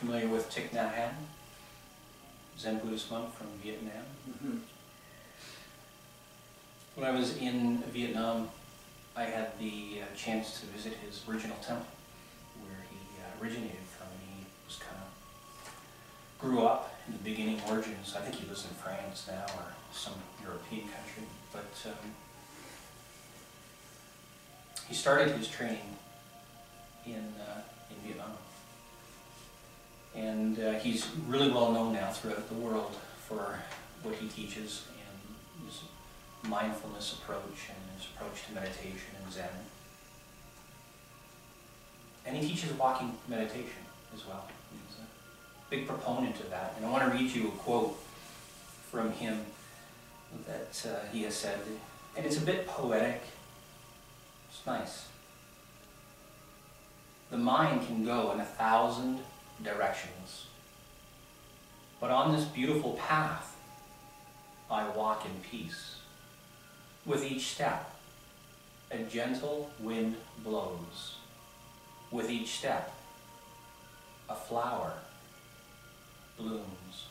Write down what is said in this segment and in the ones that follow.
familiar with Thich Nhat Hanh, Zen Buddhist monk from Vietnam. Mm-hmm. When I was in Vietnam, I had the chance to visit his original temple, where he originated from, and he was grew up in the beginning origins. I think he lives in France now, or some European country, but he started his training in Vietnam. And he's really well known now throughout the world for what he teaches and his mindfulness approach and his approach to meditation and Zen. And he teaches walking meditation as well. He's a big proponent of that. And I want to read you a quote from him that he has said, and it's a bit poetic. It's nice. The mind can go in 1,000 directions, but on this beautiful path I walk in peace. With each step a gentle wind blows. With each step a flower blooms.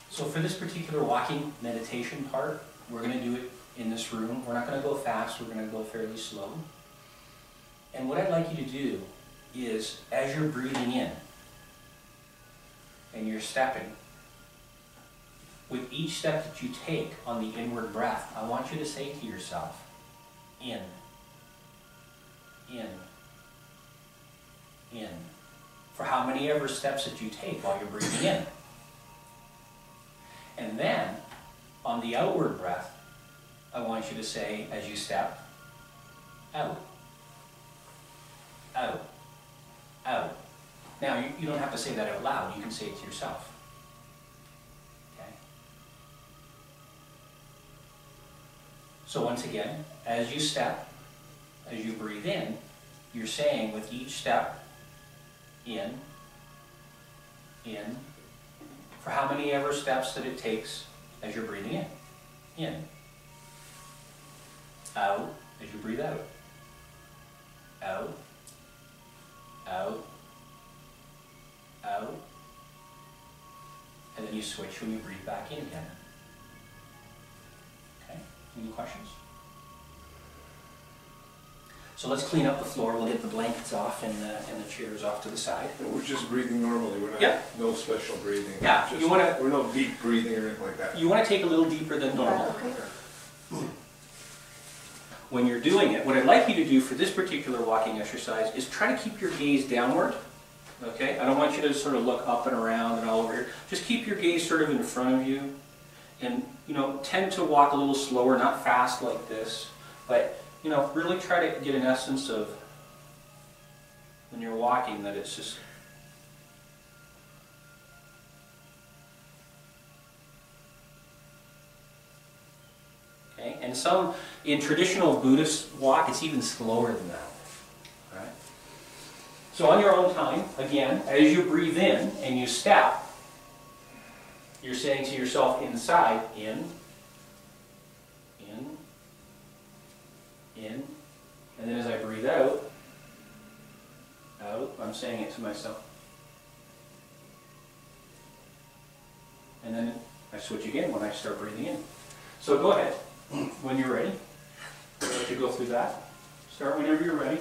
So for this particular walking meditation part, we're going to do it in this room. We're not going to go fast, we're going to go fairly slow. And what I'd like you to do is, as you're breathing in and you're stepping, with each step that you take on the inward breath, I want you to say to yourself, in, in, in, for how many ever steps that you take while you're breathing in. And then, on the outward breath, I want you to say, as you step, out, out, out. Now, you don't have to say that out loud. You can say it to yourself. Okay? So once again, as you step, as you breathe in, you're saying with each step, in, for how many ever steps that it takes as you're breathing in, out, as you breathe out, out, out, out, and then you switch when you breathe back in again. Okay, any questions? So let's clean up the floor. We'll get the blankets off and the chairs off to the side. And we're just breathing normally. We're not, yeah. No special breathing. Yeah, just, you want to. We're no deep breathing or anything like that. You want to take a little deeper than normal. Okay. When you're doing it, what I'd like you to do for this particular walking exercise is try to keep your gaze downward. Okay? I don't want you to sort of look up and around and all over here. Just keep your gaze sort of in front of you, and tend to walk a little slower, not fast like this, but really try to get an essence of when you're walking that it's just okay. And some in traditional Buddhist walk, it's even slower than that. All right. So on your own time, again, as you breathe in and you step, you're saying to yourself inside, in, and then as I breathe out, I'm saying it to myself. And then I switch again when I start breathing in. So go ahead, when you're ready. I'll let you go through that. Start whenever you're ready.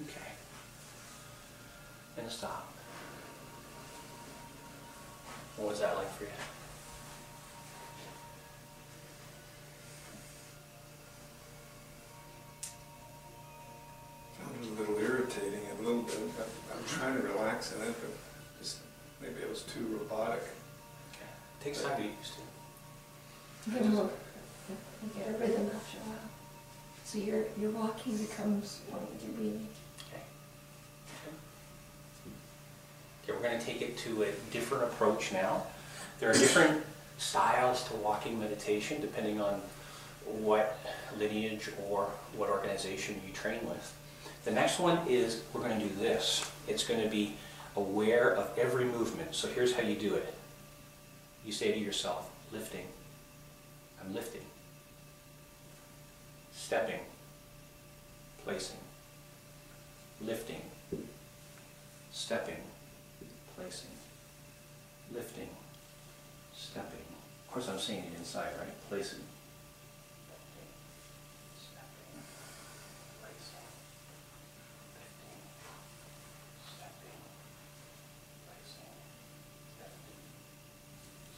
Okay. And stop. What was that like for you? Found it a little irritating, a little bit. I'm trying to relax in it, but just maybe it was too robotic. Okay. It takes time to get used to. You get a rhythm after a while. So your walking becomes one with your breathing. Okay. Okay, we're going to take it to a different approach now. There are different styles to walking meditation depending on what lineage or what organization you train with. The next one is we're going to do this. It's going to be aware of every movement. So here's how you do it. You say to yourself, lifting. I'm lifting. Stepping. Placing. Lifting. Stepping. Placing. Lifting. Stepping. Of course I'm saying it inside, right? Placing. Lifting. Stepping. Placing. Lifting. Stepping. Placing. Lifting.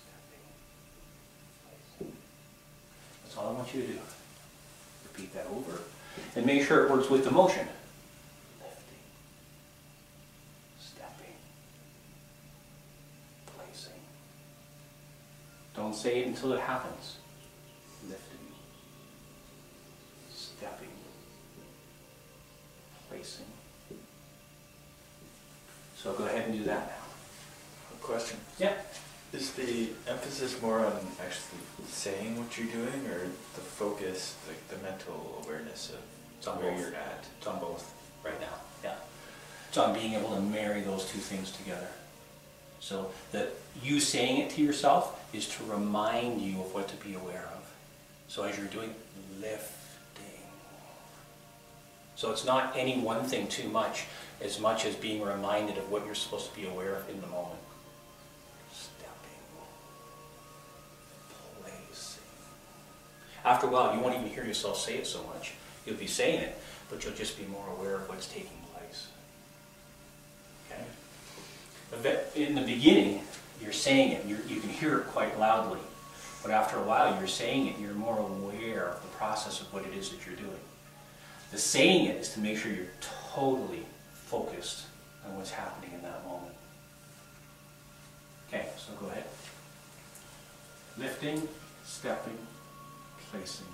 Stepping. Placing. That's all I want you to do. Repeat that over. And make sure it works with the motion. Lifting. Stepping. Placing. Don't say it until it happens. Lifting. Stepping. Placing. So go ahead and do that now. A question. Yeah. Is the emphasis more on actually saying what you're doing, or the focus, like the mental awareness It's of on where both. you're at? It's on both right now. Yeah. It's on being able to marry those two things together. So that you saying it to yourself is to remind you of what to be aware of. So as you're doing lifting. So it's not any one thing too much as being reminded of what you're supposed to be aware of in the moment. Stepping. Placing. After a while, you won't even hear yourself say it so much. You'll be saying it, but you'll just be more aware of what's taking place. Okay? In the beginning, you're saying it, you can hear it quite loudly. But after a while, you're saying it, you're more aware of the process of what it is that you're doing. The saying it is to make sure you're totally focused on what's happening in that moment. Okay, so go ahead. Lifting, stepping, placing.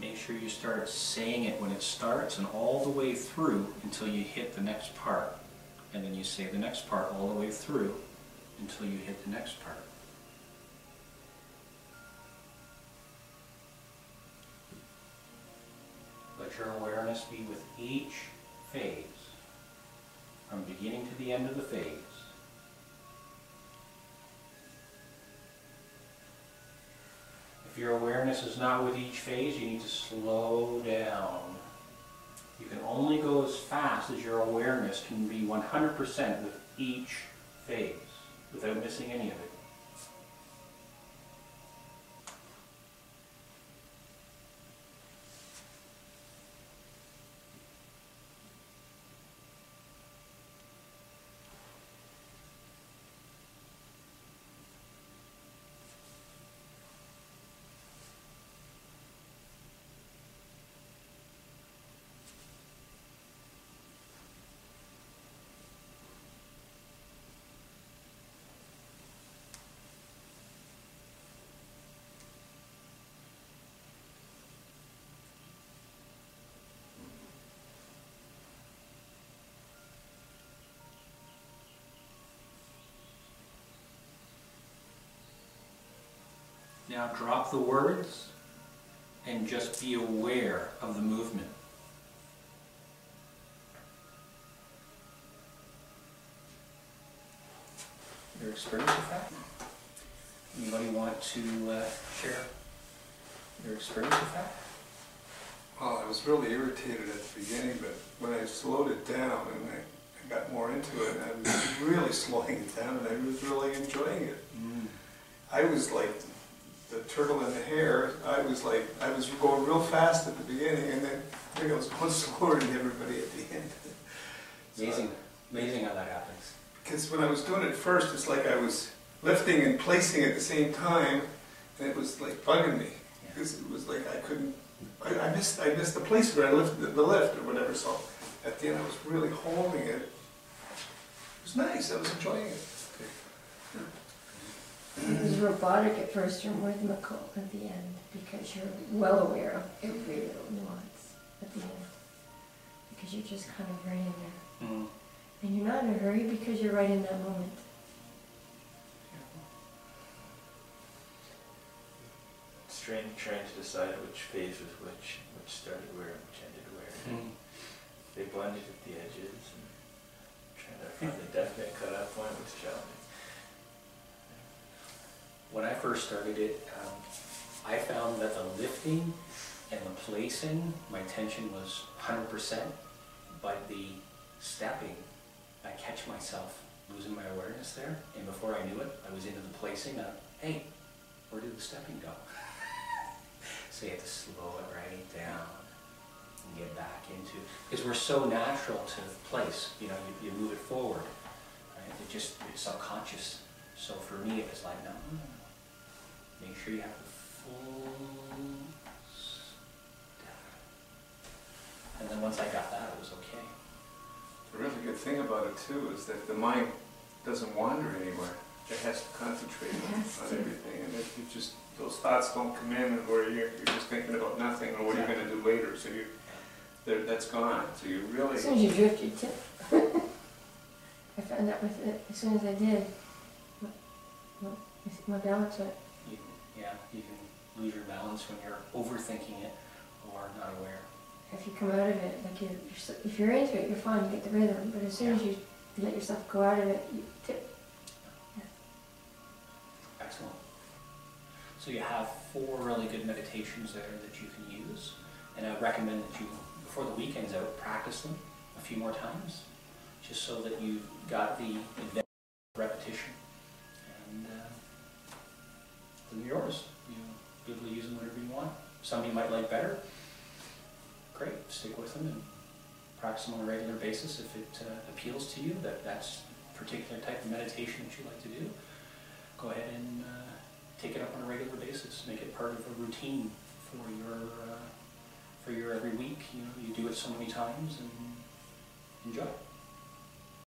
Make sure you start saying it when it starts and all the way through until you hit the next part. And then you say the next part all the way through until you hit the next part. Let your awareness be with each phase, from beginning to the end of the phase. If your awareness is not with each phase, you need to slow down. You can only go as fast as your awareness can be 100% with each phase, without missing any of it. Now drop the words and just be aware of the movement. Your experience with that? Anybody want to share your experience with that? Well, I was really irritated at the beginning, but when I slowed it down and I got more into it, I was really slowing it down and I was really enjoying it. I was like the turtle in the hare. I was going real fast at the beginning, and then I think I was going slower than everybody at the end. Amazing, amazing how that happens. Because when I was doing it first, it's like I was lifting and placing at the same time, and it was like bugging me. Because it was like I couldn't, I missed the place where I lifted the lift or whatever, so at the end I was really holding it, was nice, I was enjoying it. It was robotic at first and rhythmical at the end, because you're well aware of every little nuance at the end. Because you're just kind of right in there. Mm. And you're not in a hurry because you're right in that moment. Strange trying to decide which phase was which started where and which ended where. Mm. They blended at the edges, and trying to find the definite cutoff point was challenging. When I first started it, I found that the lifting and the placing, my tension was 100%, but the stepping, I catch myself losing my awareness there, and before I knew it, I was into the placing. Hey, where did the stepping go? So you have to slow it right down and get back into, because we're so natural to place, you know, you move it forward, right? It's subconscious. So for me, it was like, no. Make sure you have the full step. And then once I got that, it was okay. The really good thing about it too is that the mind doesn't wander anywhere. It has to concentrate on everything, and if you just, those thoughts don't come in where you're just thinking about nothing or what you're going to do later. So that's gone. So you really. As soon as you drift, you tip. I found that with it. As soon as I did, my balance went. You can lose your balance when you're overthinking it or not aware. If you come out of it, like if you're into it, you're fine. You get the rhythm. But as soon as you let yourself go out of it, you tip. Yeah. Excellent. So you have 4 really good meditations there that you can use, and I would recommend that you, before the weekend's out, practice them a few more times, just so that you've got the advanced repetition, and then yours. You'll be able to use them whenever you want. Some you might like better. Great, stick with them and practice them on a regular basis if it appeals to you, that's a particular type of meditation that you like to do. Go ahead and take it up on a regular basis. Make it part of a routine for your every week. You know, you do it so many times and enjoy it.